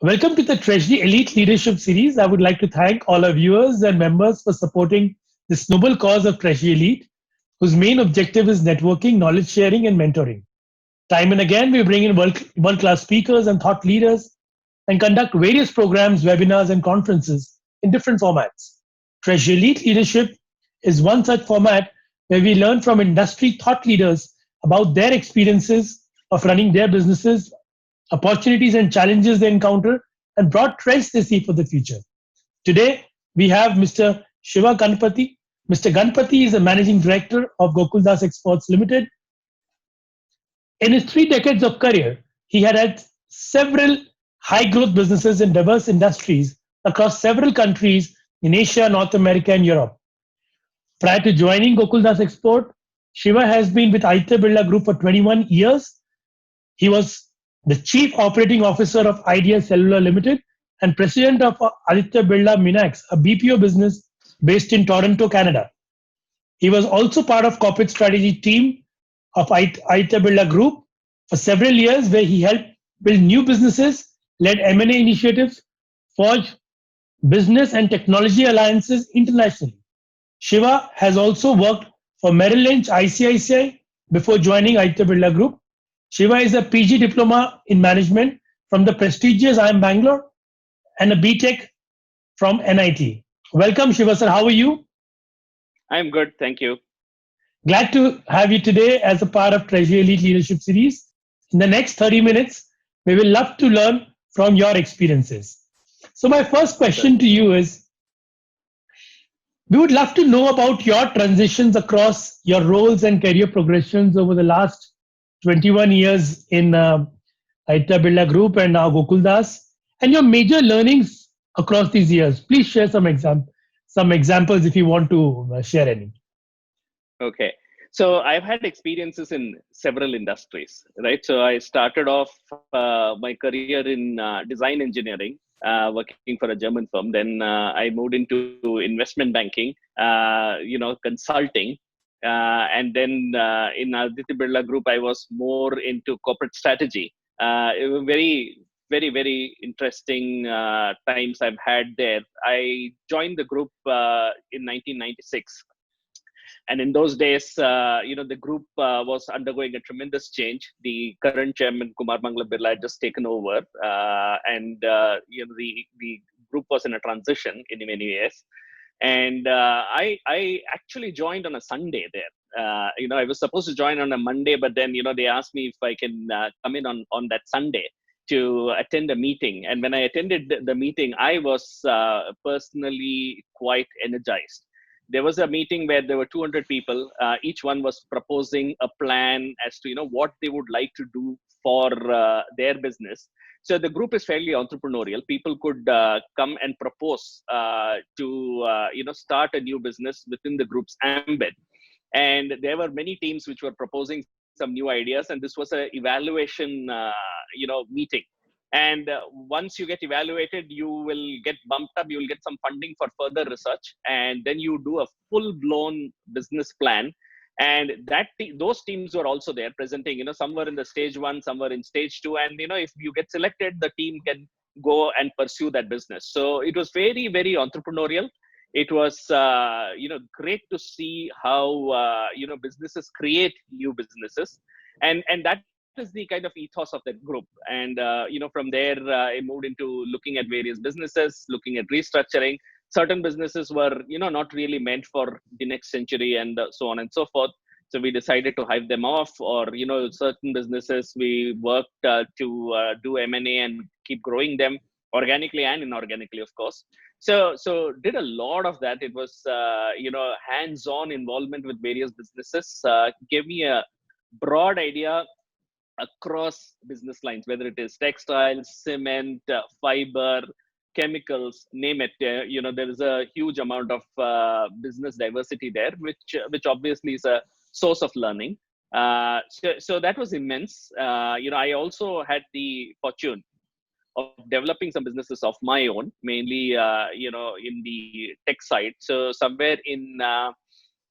Welcome to the Treasury Elite Leadership Series. I would like to thank all our viewers and members for supporting this noble cause of Treasury Elite, whose main objective is networking, knowledge sharing, and mentoring. Time and again, we bring in world class speakers and thought leaders and conduct various programs, webinars, and conferences in different formats. Treasury Elite Leadership is one such format where we learn from industry thought leaders about their experiences of running their businesses, opportunities and challenges they encounter, and broad trends they see for the future. Today, we have Mr. Shiva Ganpati. Mr. Ganpati is the managing director of Gokuldas Exports Limited. In his 3 decades of career, he had several high growth businesses in diverse industries across several countries in Asia, North America, and Europe. Prior to joining Gokuldas Export, Shiva has been with Aditya Birla Group for 21 years. He was the Chief Operating Officer of Idea Cellular Limited and President of Aditya Birla Minax, a BPO business based in Toronto, Canada. He was also part of corporate strategy team of Aditya Birla Group for several years, where he helped build new businesses, led M&A initiatives, forged business and technology alliances internationally. Shiva has also worked for Merrill Lynch, ICICI before joining Aditya Birla Group. Shiva is a PG diploma in management from the prestigious IIM Bangalore and a BTech from NIT. Welcome, Shiva sir. How are you? I'm good, thank you. Glad to have you today as a part of Treasury Elite Leadership Series. In the next 30 minutes, we will love to learn from your experiences. So, my first Sure. question to you is, we would love to know about your transitions across your roles and career progressions over the last 21 years in Aditya Birla Group and now Gokuldas, and your major learnings across these years. Please share some examples if you want to share any. Okay. So I've had experiences in several industries, right? So I started off my career in design engineering, working for a German firm. Then I moved into investment banking, consulting. And then in Aditya Birla Group, I was more into corporate strategy. It was very interesting times I've had there. I joined the group in 1996, and in those days, the group was undergoing a tremendous change. The current chairman, Kumar Mangala Birla, had just taken over, and the group was in a transition in many ways. And I actually joined on a Sunday there. I was supposed to join on a Monday, but then they asked me if I can come in on that Sunday to attend a meeting. And when I attended the meeting, I was personally quite energized. There was a meeting where there were 200 people. Each one was proposing a plan as to what they would like to do for their business. So the group is fairly entrepreneurial. People could come and propose to start a new business within the group's ambit. And there were many teams which were proposing some new ideas, and this was a evaluation meeting. And once you get evaluated, you will get bumped up, you will get some funding for further research, and then you do a full blown business plan. And those teams were also there presenting. Some were in the stage 1, some were in stage 2, and if you get selected, the team can go and pursue that business. So it was very entrepreneurial. It was great to see how businesses create new businesses, and that is the kind of ethos of that group. And from there, I moved into looking at various businesses, looking at restructuring. Certain businesses were not really meant for the next century, and so on and so forth. So we decided to hive them off, or certain businesses we worked to do M&A and keep growing them organically and inorganically, of course. So did a lot of that. It was hands-on involvement with various businesses. Gave me a broad idea across business lines, whether it is textiles, cement, fiber, chemicals, name it. There is a huge amount of business diversity there, which obviously is a source of learning. So that was immense. I also had the fortune of developing some businesses of my own, mainly in the tech side. So somewhere in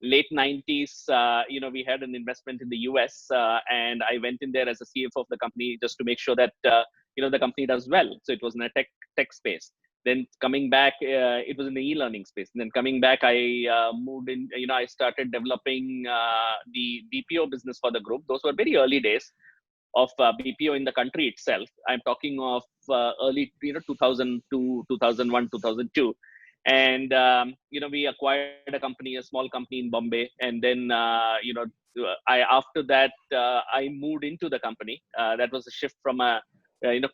late 90s, we had an investment in the US, and I went in there as a CFO of the company just to make sure that the company does well. So it was in a tech space. Then coming back, it was in the e-learning space. And then coming back, I moved in. I started developing the BPO business for the group. Those were very early days of BPO in the country itself. I'm talking of early, 2002, 2001, 2002. And, we acquired a company, a small company in Bombay. And then, after that, I moved into the company. That was a shift from a,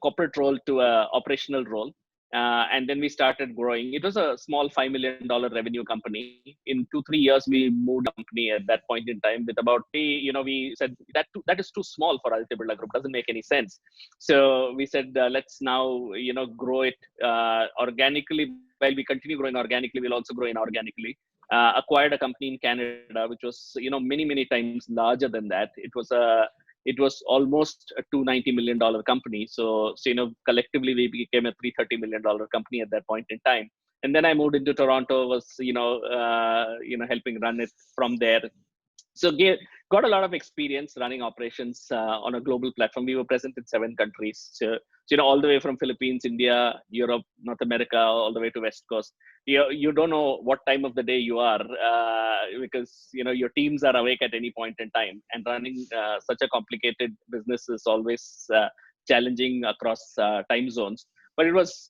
corporate role to a operational role. And then we started growing. It was a small $5 million revenue company. In 2-3 years, we moved the company at that point in time with about, we said that is too small for Aditya Birla Group, doesn't make any sense. So we said, let's now, grow it organically. While we continue growing organically, we'll also grow inorganically. Acquired a company in Canada, which was, many, many times larger than that. It was almost a $290 million company. So, collectively we became a $330 million company at that point in time. And then I moved into Toronto, was, helping run it from there. So got a lot of experience running operations on a global platform. We were present in 7 countries. So, all the way from Philippines, India, Europe, North America, all the way to West Coast. You don't know what time of the day you are because, your teams are awake at any point in time. And running such a complicated business is always challenging across time zones. But it was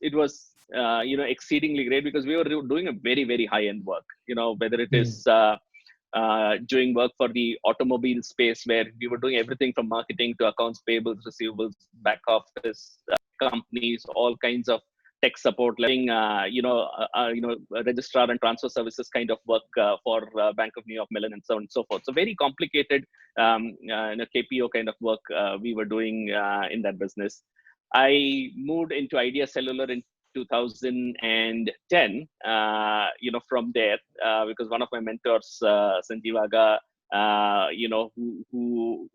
exceedingly great because we were doing a very, very high-end work, whether it is doing work for the automobile space where we were doing everything from marketing to accounts payables, receivables, back office companies, all kinds of tech support, registrar and transfer services kind of work for Bank of New York Mellon and so on and so forth. So very complicated KPO kind of work we were doing in that business. I moved into Idea Cellular in 2010, from there, because one of my mentors, Sanjeev Aga, who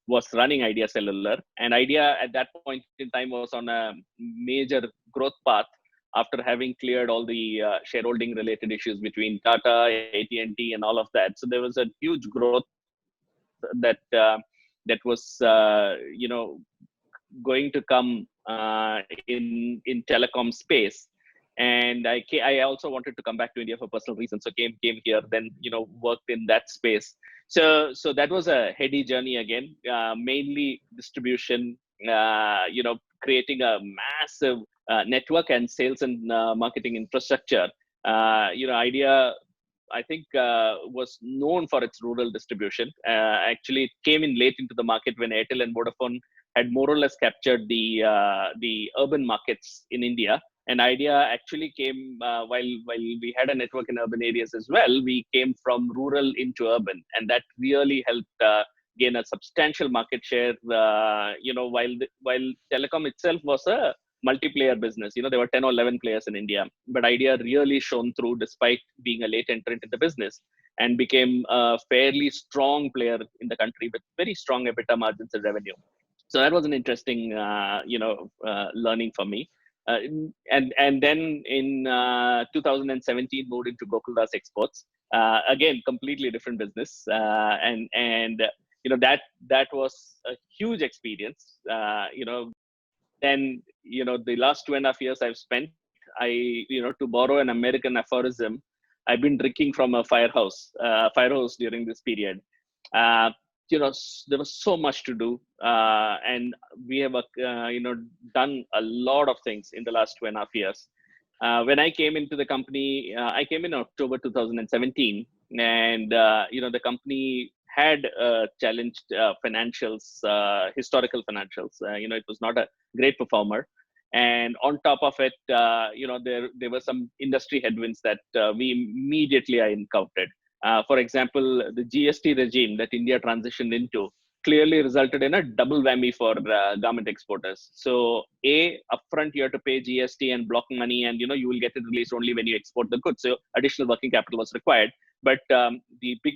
was running Idea Cellular, and Idea at that point in time was on a major growth path after having cleared all the shareholding related issues between Tata, AT&T, and all of that. So there was a huge growth that was, going to come in telecom space. And I also wanted to come back to India for personal reasons. So came here, then, worked in that space. So that was a heady journey again, mainly distribution, creating a massive network and sales and marketing infrastructure. Idea, I think, was known for its rural distribution. Actually, it came in late into the market when Airtel and Vodafone had more or less captured the urban markets in India. And Idea actually came while we had a network in urban areas as well. We came from rural into urban, and that really helped gain a substantial market share. While telecom itself was a multiplayer business, there were 10 or 11 players in India, but Idea really shone through despite being a late entrant in the business, and became a fairly strong player in the country with very strong EBITDA margins and revenue. So that was an interesting, learning for me. And then in 2017 moved into Gokuldas Exports. Again, completely different business, and that was a huge experience. Then the last 2.5 years I've spent, to borrow an American aphorism, I've been drinking from a fire hose during this period. There was so much to do, and we have done a lot of things in the last 2.5 years. When I came into the company, I came in October 2017, and the company had challenged financials, historical financials. It was not a great performer, and on top of it, there were some industry headwinds that we immediately encountered. For example, the GST regime that India transitioned into clearly resulted in a double whammy for garment exporters. So, upfront you have to pay GST and block money, and you will get it released only when you export the goods. So, additional working capital was required. But the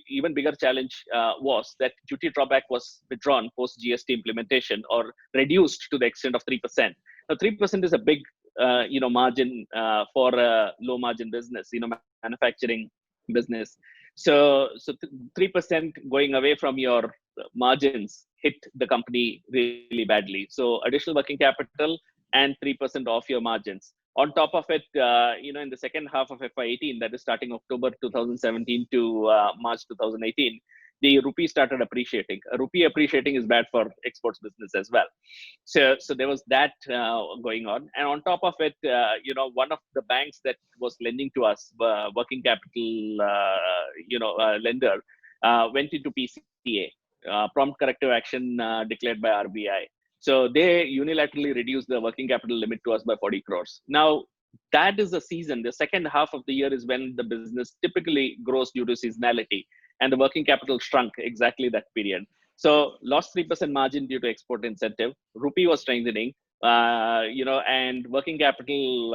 even bigger challenge was that duty drawback was withdrawn post GST implementation, or reduced to the extent of 3%. Now, 3% is a big margin for a low margin business, manufacturing business. So 3% going away from your margins hit the company really badly. So additional working capital and 3% off your margins. On top of it, in the second half of FY18, that is starting October 2017 to March 2018, the rupee started appreciating. A rupee appreciating is bad for exports business as well. So there was that going on, and on top of it, one of the banks that was lending to us, working capital, lender, went into PCA, prompt corrective action declared by RBI. So they unilaterally reduced the working capital limit to us by 40 crores. Now, that is the season. The second half of the year is when the business typically grows due to seasonality, and the working capital shrunk exactly that period. So lost 3% margin due to export incentive. Rupee was strengthening, and working capital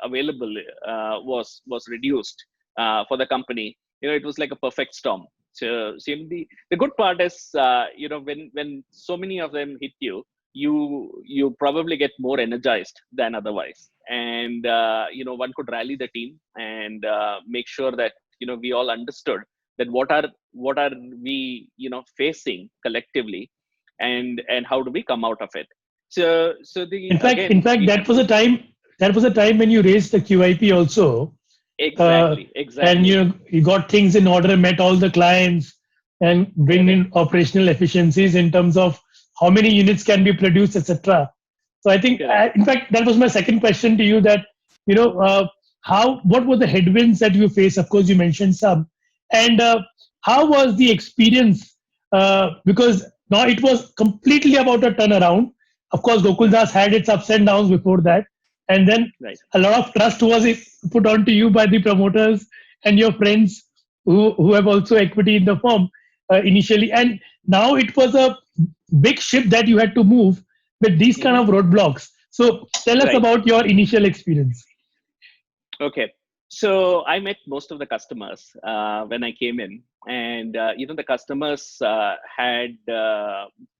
available was reduced for the company. It was like a perfect storm. So the good part is, when so many of them hit you, you probably get more energized than otherwise, and one could rally the team and make sure that we all understood that what are we facing collectively, and how do we come out of it. So the In again fact, we that have was a to time when you raised the QIP also, uh, and exactly you got things in order, met all the clients, and bring correct. in operational efficiencies in terms of how many units can be produced, etc. So I think, Correct. in fact, that was my second question to you. That you know, what were the headwinds that you faced? Of course, you mentioned some, and how was the experience? Because now it was completely about a turnaround. Of course, Gokuldas had its ups and downs before that, and then Right. a lot of trust was put onto you by the promoters and your friends who have also equity in the firm initially, and now it was a big ship that you had to move with these kind Hmm. of roadblocks. So tell us Right. about your initial experience. Okay. So I met most of the customers when I came in, and the customers had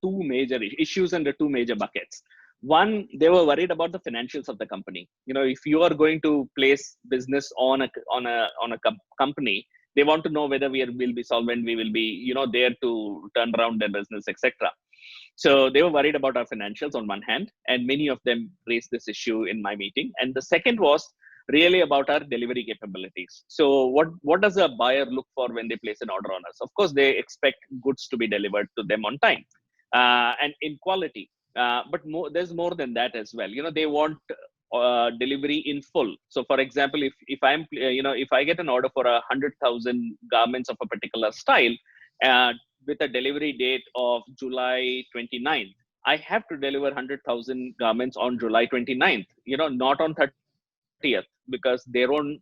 two major issues under two major buckets. One, they were worried about the financials of the company. If you are going to place business on a company, they want to know whether will be solvent, we will be there to turn around their business, etc. So they were worried about our financials on one hand, and many of them raised this issue in my meeting. And the second was really about our delivery capabilities. So what does a buyer look for when they place an order on us? Of course, they expect goods to be delivered to them on time and in quality. There's more than that as well. They want delivery in full. So, for example, if I get an order for 100,000 garments of a particular style, with a delivery date of July 29th, I have to deliver 100,000 garments on July 29th, not on 30th, because their own,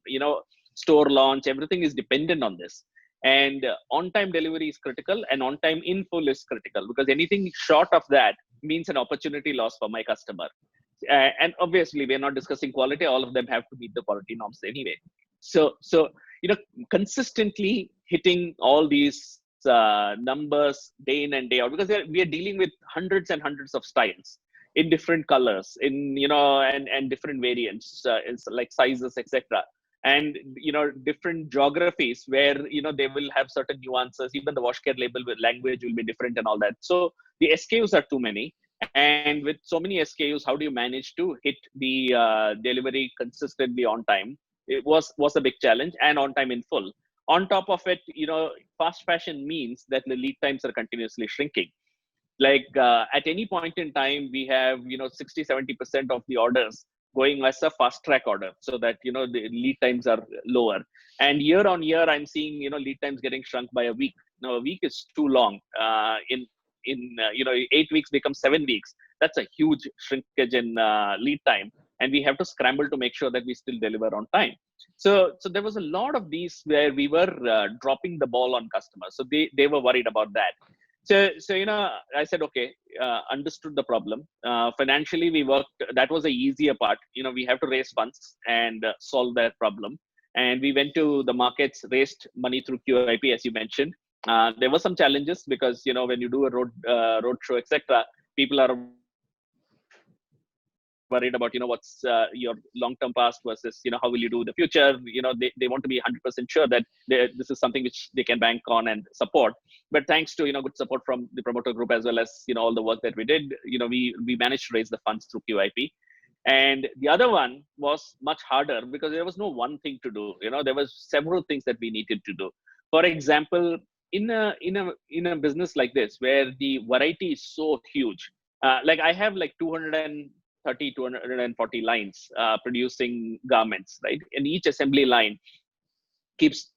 store launch, everything is dependent on this. And on-time delivery is critical, and on-time in full is critical, because anything short of that means an opportunity loss for my customer. And obviously, we're not discussing quality. All of them have to meet the quality norms anyway. So consistently hitting all these numbers day in and day out, because we are dealing with hundreds and hundreds of styles in different colors, in and different variants, it's like sizes, etc. And different geographies where they will have certain nuances. Even the wash care label with language will be different and all that. So the SKUs are too many, and with so many SKUs, how do you manage to hit the delivery consistently on time? It was a big challenge, and on time in full. On top of it, fast fashion means that the lead times are continuously shrinking. Like at any point in time, we have 60-70% of the orders going as a fast track order, so that the lead times are lower. And year on year, I'm seeing lead times getting shrunk by a week. Now a week is too long. In 8 weeks becomes 7 weeks. That's a huge shrinkage in lead time, and we have to scramble to make sure that we still deliver on time. So there was a lot of these where we were dropping the ball on customers, so they were worried about that. So I said, okay, understood the problem. Financially, we worked. That was the easier part. We have to raise funds and solve that problem. And we went to the markets, raised money through QIP, as you mentioned. There were some challenges, because when you do a road show, etc., people are worried about, what's your long-term past versus, how will you do the future? They want to be 100% sure that this is something which they can bank on and support. But thanks to, good support from the promoter group, as well as, all the work that we did, we managed to raise the funds through QIP. And the other one was much harder because there was no one thing to do. There was several things that we needed to do. For example, in a business like this, where the variety is so huge, like I have like 230, 240 lines producing garments, right? And each assembly line keeps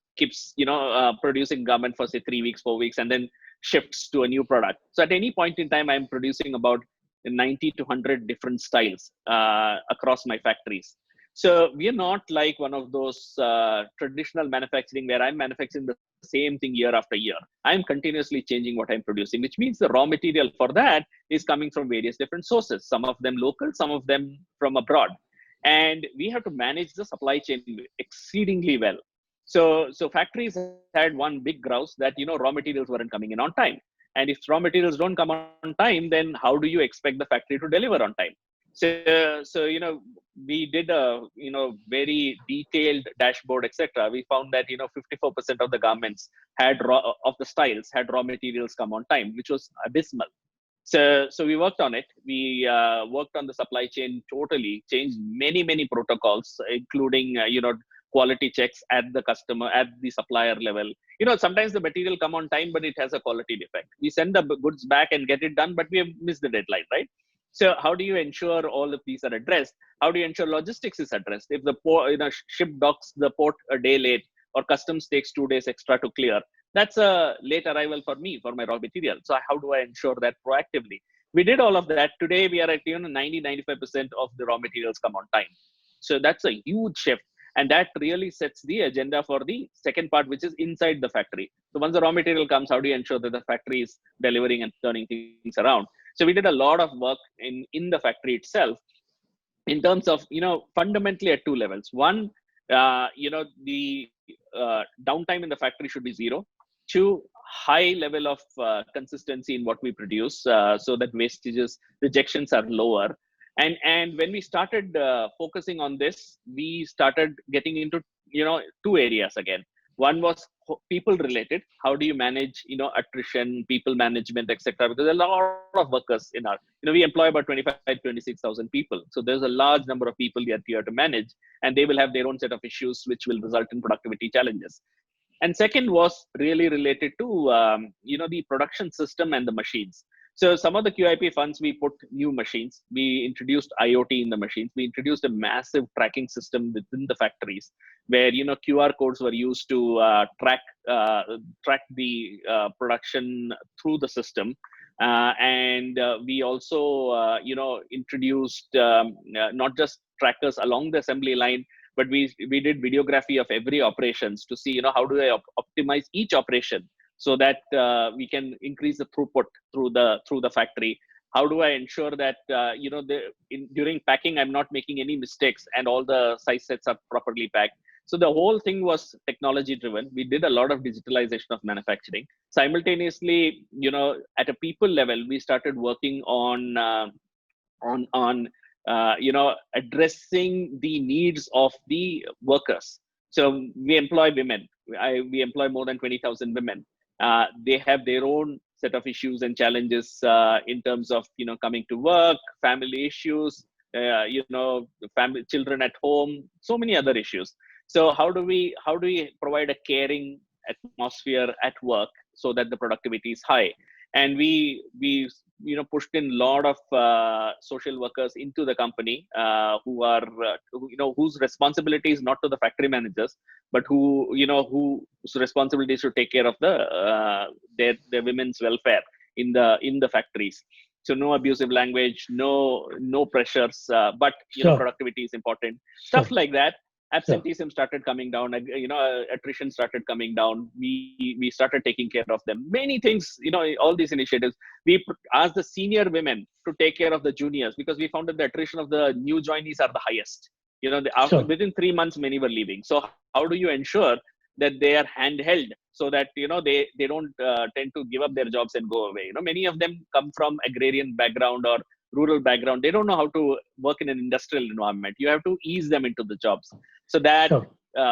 producing garment for say 3 weeks, 4 weeks, and then shifts to a new product. So at any point in time, I'm producing about 90 to 100 different styles across my factories. So we are not like one of those traditional manufacturing where I'm manufacturing the same thing year after year. I'm continuously changing what I'm producing, which means the raw material for that is coming from various different sources, some of them local, some of them from abroad. And we have to manage the supply chain exceedingly well. So factories had one big grouse that, raw materials weren't coming in on time. And if raw materials don't come on time, then how do you expect the factory to deliver on time? So we did a very detailed dashboard, etc. We found that 54% of the garments of the styles had raw materials come on time, which was abysmal. So we worked on it. We worked on the supply chain totally, changed many protocols, including quality checks at the supplier level. Sometimes the material come on time, but it has a quality defect. We send the goods back and get it done, but we have missed the deadline, right? So how do you ensure all of these are addressed? How do you ensure logistics is addressed? If the ship docks the port a day late, or customs takes 2 days extra to clear, that's a late arrival for me for my raw material. So how do I ensure that proactively? We did all of that. Today we are at 90-95% of the raw materials come on time. So that's a huge shift. And that really sets the agenda for the second part, which is inside the factory. So once the raw material comes, how do you ensure that the factory is delivering and turning things around? So we did a lot of work in the factory itself in terms of, fundamentally at two levels. One, the downtime in the factory should be zero. Two, high level of consistency in what we produce, so that wastages, rejections are lower. And when we started focusing on this, we started getting into two areas again. One was people related. How do you manage attrition, people management, etc.? Because there are a lot of workers in our we employ about 25-26,000 people. So there's a large number of people here to manage, and they will have their own set of issues which will result in productivity challenges. And second was really related to the production system and the machines. So some of the QIP funds, we put new machines. We introduced IoT in the machines. We introduced a massive tracking system within the factories, where QR codes were used to track the production through the system. And we also introduced not just trackers along the assembly line, but we did videography of every operations to see how do I optimize each operation, so that we can increase the throughput through the factory. How do I ensure that during packing I'm not making any mistakes and all the size sets are properly packed? So the whole thing was technology driven. We did a lot of digitalization of manufacturing. Simultaneously, at a people level, we started working on addressing the needs of the workers. So we employ women. We employ more than 20,000 women. They have their own set of issues and challenges in terms of coming to work, family issues, family, children at home, so many other issues. So how do we provide a caring atmosphere at work so that the productivity is high? And we pushed in a lot of social workers into the company whose responsibility is not to the factory managers, but whose responsibility is to take care of their women's welfare in the factories. So no abusive language, no pressures, but Sure. productivity is important. Stuff like that. Absenteeism Sure. started coming down. Attrition started coming down. We started taking care of them. Many things. All these initiatives. We asked the senior women to take care of the juniors, because we found that the attrition of the new joinees are the highest. Sure. Within 3 months, many were leaving. So how do you ensure that they are handheld so that they don't tend to give up their jobs and go away? Many of them come from agrarian background or rural background. They don't know how to work in an industrial environment. You have to ease them into the jobs. So that Sure.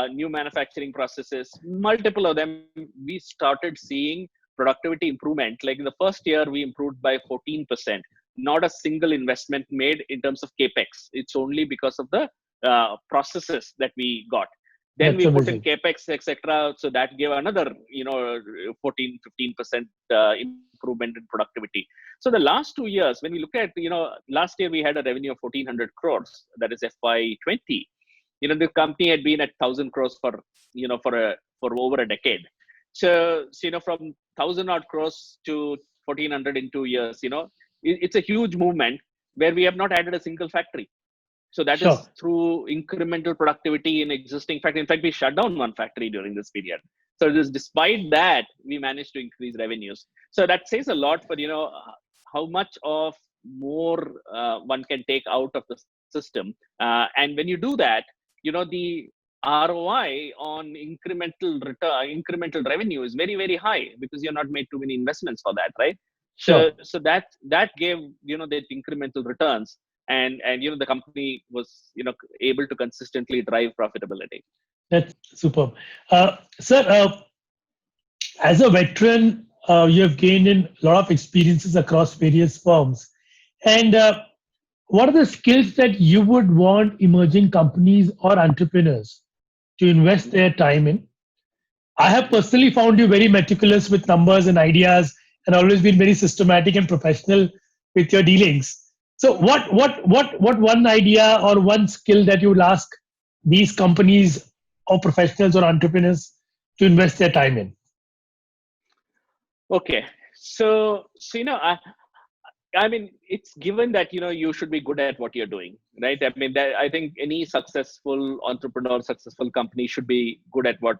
new manufacturing processes, multiple of them, we started seeing productivity improvement. Like in the first year, we improved by 14%. Not a single investment made in terms of capex. It's only because of the processes that we got. Then That's we put in amazing. capex, etc. So that gave another, 14, 15% improvement in productivity. So the last 2 years, when we look at, last year we had a revenue of 1400 crores. That is FY20. The company had been at 1,000 crores for over a decade. So from 1,000 odd crores to 1,400 in 2 years, it's a huge movement where we have not added a single factory. So that Sure. is through incremental productivity in existing factory. In fact, we shut down one factory during this period. So despite that, we managed to increase revenues. So that says a lot for how much of more one can take out of the system. And when you do that, the ROI on incremental revenue is very, very high because you're not made too many investments for that, right? Sure. So that gave that incremental returns, and the company was able to consistently drive profitability. That's superb. Sir, as a veteran, you have gained in a lot of experiences across various firms. And what are the skills that you would want emerging companies or entrepreneurs to invest Mhm, their time in? I have mhm. personally found you very meticulous with numbers and ideas, and always been very systematic and professional with your dealings. So, what one idea or one skill that you would ask these companies or professionals or entrepreneurs to invest their time in? Okay, so I mean, it's given that you should be good at what you're doing, right? I mean, I think any successful entrepreneur, successful company should be good at what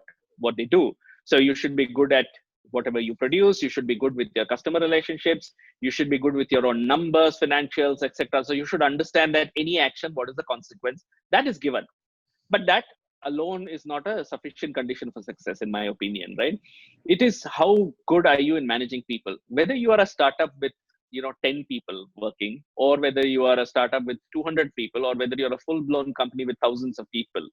they do. So you should be good at whatever you produce. You should be good with your customer relationships. You should be good with your own numbers, financials, etc. So you should understand that any action, what is the consequence? That is given, but that alone is not a sufficient condition for success, in my opinion, right? It is how good are you in managing people, whether you are a startup with 10 people working, or whether you are a startup with 200 people, or whether you're a full blown company with thousands of people.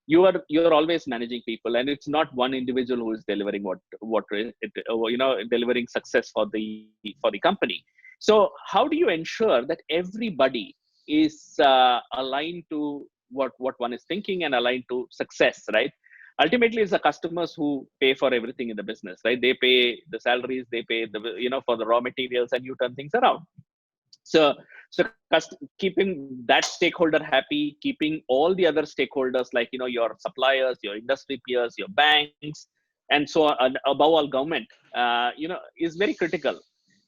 You're always managing people, and it's not one individual who is delivering delivering success for the company. So how do you ensure that everybody is aligned to what one is thinking and aligned to success, right? Ultimately, it's the customers who pay for everything in the business, right? They pay the salaries, they pay for the raw materials, and you turn things around. So so keeping that stakeholder happy, keeping all the other stakeholders, like your suppliers, your industry peers, your banks, and so on, and above all government, is very critical.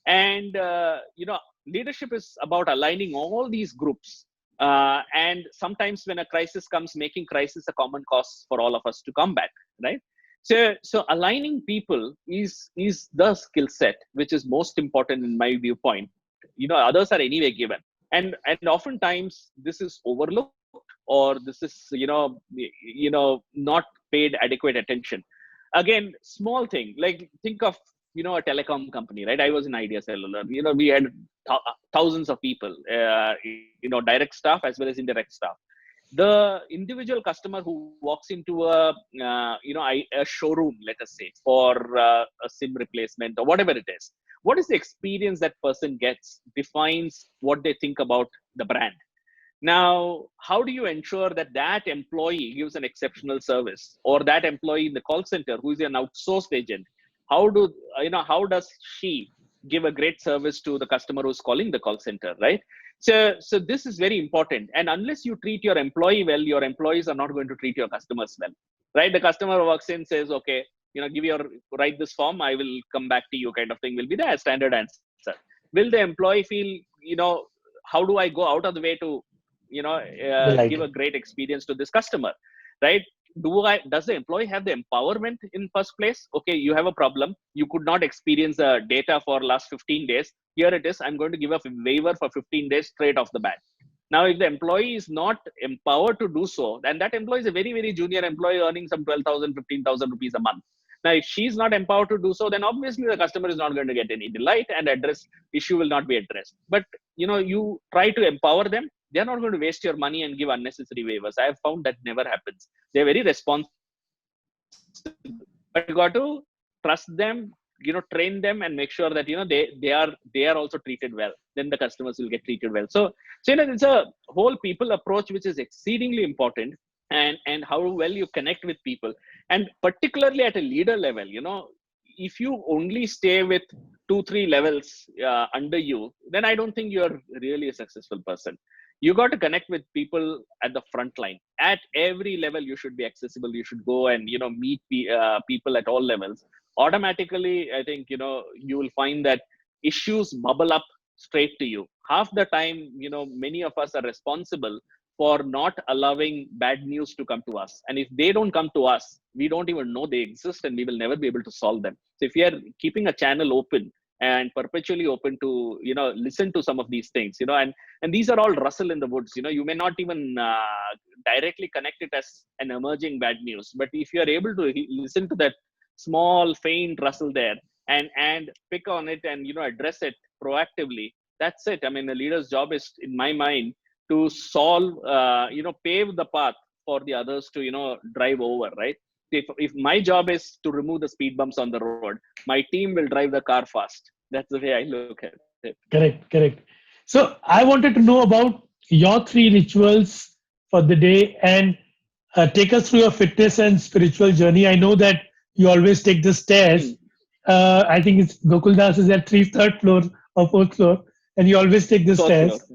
And leadership is about aligning all these groups, and sometimes when a crisis comes, making crisis a common cause for all of us to combat, right? So aligning people is the skill set which is most important in my viewpoint. Others are anyway given, and oftentimes this is overlooked, or this is not paid adequate attention. Again, small thing, like think of a telecom company, right? I was in Idea Cellular. We had thousands of people, direct staff as well as indirect staff. The individual customer who walks into a showroom, let us say, for a SIM replacement or whatever it is, what is the experience that person gets defines what they think about the brand. Now, how do you ensure that that employee gives an exceptional service, or that employee in the call center who is an outsourced agent? How does she give a great service to the customer who's calling the call center, right? So this is very important. And unless you treat your employee well, your employees are not going to treat your customers well, right? The customer walks in, says, okay, write this form, I will come back to you, kind of thing will be the standard answer. Will the employee feel, how do I go out of the way to give Delighted. a great experience to this customer, right? Does the employee have the empowerment in first place? Okay, you have a problem, you could not experience the data for last 15 days. Here it is, I'm going to give a waiver for 15 days straight off the bat. Now, if the employee is not empowered to do so, then that employee is a very, very junior employee earning some 12,000, 15,000 rupees a month. Now, if she's not empowered to do so, then obviously the customer is not going to get any delight, and address issue will not be addressed. But you try to empower them. They're not going to waste your money and give unnecessary waivers. I have found that never happens. They're very responsible, but you got to trust them, train them, and make sure that they are also treated well. Then the customers will get treated well. So it's a whole people approach which is exceedingly important, and how well you connect with people, and particularly at a leader level. If you only stay with 2-3 levels under you, then I don't think you're really a successful person. You got to connect with people at the front line. At every level you should be accessible. You should go and meet people at all levels. Automatically, I think you will find that issues bubble up straight to you. Half the time, many of us are responsible for not allowing bad news to come to us, and if they don't come to us, we don't even know they exist, and we will never be able to solve them. So if you are keeping a channel open and perpetually open to listen to some of these things, and these are all rustle in the woods. You may not even directly connect it as an emerging bad news, but if you are able to listen to that small faint rustle there, and pick on it, and address it proactively, that's it. I mean, the leader's job is, in my mind, to solve, pave the path for the others to drive over, right? If my job is to remove the speed bumps on the road, my team will drive the car fast. That's the way I look at it. Correct. So I wanted to know about your 3 rituals for the day, and take us through your fitness and spiritual journey. I know that you always take the stairs. I think it's Gokuldas is at 3rd floor or 4th floor, and you always take the stairs.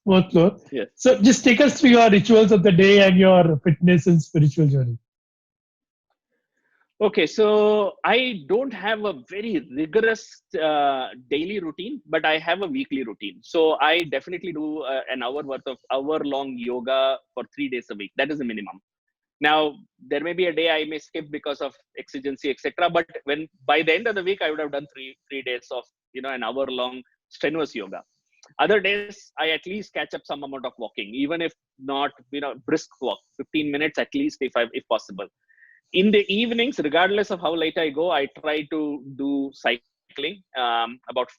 4th floor. Yes. So just take us through your rituals of the day and your fitness and spiritual journey. Okay, so I don't have a very rigorous daily routine, but I have a weekly routine. So I definitely do an hour-long yoga for 3 days a week. That is the minimum. Now, there may be a day I may skip because of exigency, etc. But when by the end of the week, I would have done three days of an hour-long strenuous yoga. Other days, I at least catch up some amount of walking, even if not brisk walk, 15 minutes at least, if possible. In the evenings, regardless of how late I go, I try to do cycling, about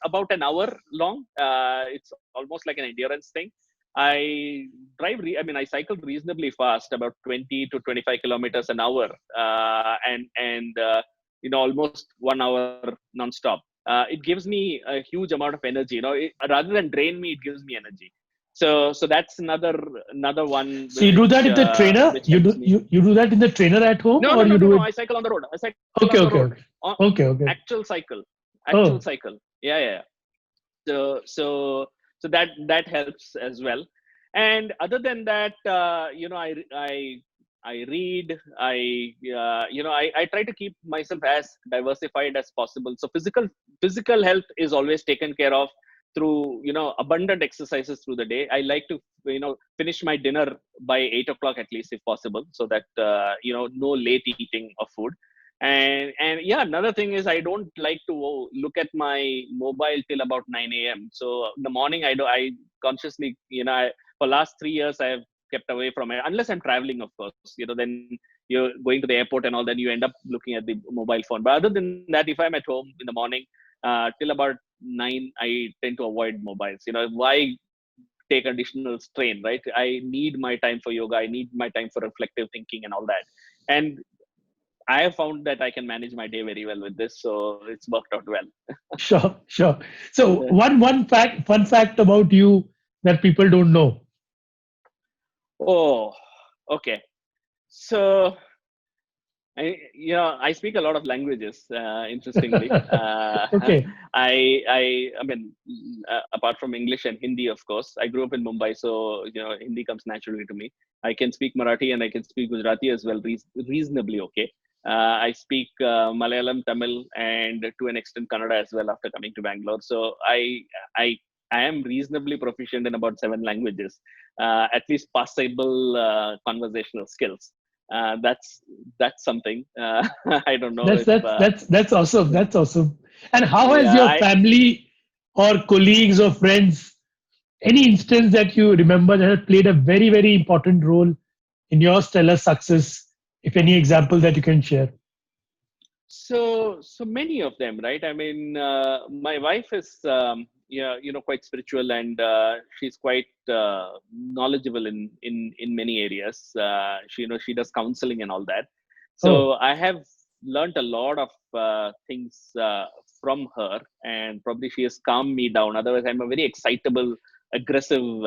about an hour long. It's almost like an endurance thing. I I cycle reasonably fast, about 20 to 25 kilometers an hour, and almost 1 hour nonstop. It gives me a huge amount of energy. Rather than drain me, it gives me energy. So that's another one. So you do that in the trainer? You do that in the trainer at home? No, I cycle on the road. I cycle on the road. Okay. Actual cycle. Cycle. Yeah. So that helps as well. And other than that, I read. I try to keep myself as diversified as possible. So physical health is always taken care of through abundant exercises through the day. I like to finish my dinner by 8 o'clock at least, if possible, so that no late eating of food. And yeah, another thing is, I don't like to look at my mobile till about 9 a.m. So in the morning, I consciously, for last 3 years, I have kept away from it, unless I'm traveling, of course. Then you're going to the airport and all, then you end up looking at the mobile phone. But other than that, if I'm at home in the morning, till about 9, I tend to avoid mobiles. Why take additional strain, right? I need my time for yoga. I need my time for reflective thinking and all that. And I have found that I can manage my day very well with this, so it's worked out well. Sure. So one fun fact about you that people don't know. Oh, okay. So I speak a lot of languages. Interestingly, Okay. I mean, apart from English and Hindi, of course, I grew up in Mumbai, so Hindi comes naturally to me. I can speak Marathi and I can speak Gujarati as well, reasonably okay. I speak Malayalam, Tamil, and to an extent Kannada as well after coming to Bangalore. So I am reasonably proficient in about 7 languages, at least passable conversational skills. That's something. I don't know. That's awesome. That's awesome. And how has your family or colleagues or friends, any instance that you remember that has played a very, very important role in your stellar success? If any example that you can share. So many of them, right? I mean, my wife is, yeah, quite spiritual, and she's quite knowledgeable in many areas. She does counseling and all that. Oh, So I have learned a lot of things from her, and probably she has calmed me down. Otherwise, I'm a very excitable, aggressive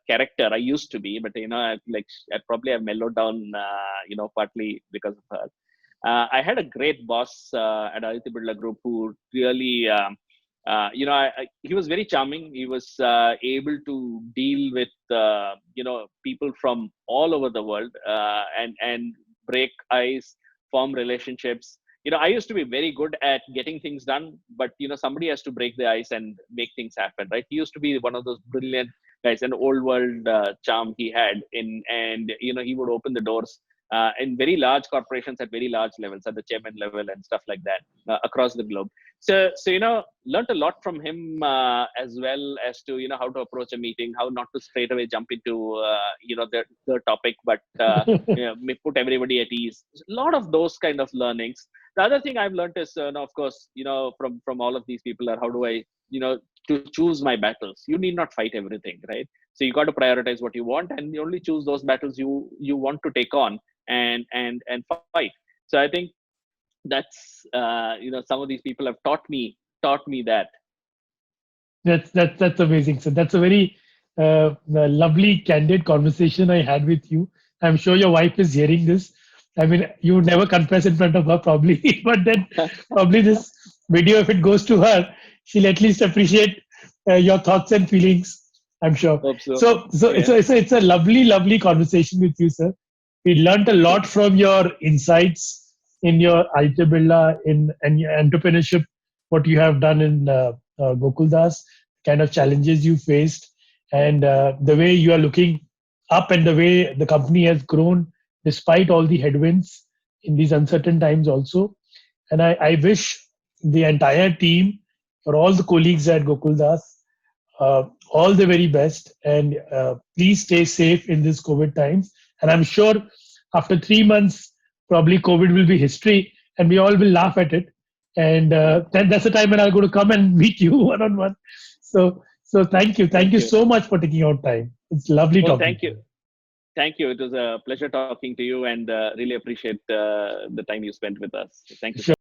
character. I used to be, but I probably have mellowed down, partly because of her. I had a great boss at Aditya Birla Group who really, he was very charming. He was able to deal with, people from all over the world, and break ice, form relationships. I used to be very good at getting things done, but somebody has to break the ice and make things happen, right? He used to be one of those brilliant guys, an old world charm he had and he would open the doors in very large corporations at very large levels, at the chairman level and stuff like that, across the globe. So learned a lot from him, as well as to how to approach a meeting, how not to straight away jump into the topic, but put everybody at ease. A lot of those kind of learnings. The other thing I've learned is, of course, from all of these people, are how do I to choose my battles. You need not fight everything, right? So you got to prioritize what you want, and you only choose those battles you want to take on and fight. So I think that's some of these people have taught me that. that's amazing. So that's a very lovely, candid conversation I had with you. I'm sure your wife is hearing this. I mean, you would never confess in front of her, probably, but then probably this video, if it goes to her, she'll at least appreciate your thoughts and feelings. I'm sure. Hope so. So Yeah. it's a lovely, lovely conversation with you, sir. We learned a lot from your insights in your Aditya Birla in and your entrepreneurship, what you have done in Gokuldas, kind of challenges you faced, and the way you are looking up and the way the company has grown despite all the headwinds in these uncertain times also. And I wish the entire team, for all the colleagues at Gokuldas, all the very best. And please stay safe in this COVID times. And I'm sure after 3 months, probably COVID will be history and we all will laugh at it. And then that's the time when I'm going to come and meet you one on one. So thank you. Thank Thank you you. so much for taking out time. It's lovely Oh, talking thank to you. you. Thank you. It was a pleasure talking to you, and really appreciate the time you spent with us. Thank you so Sure. much.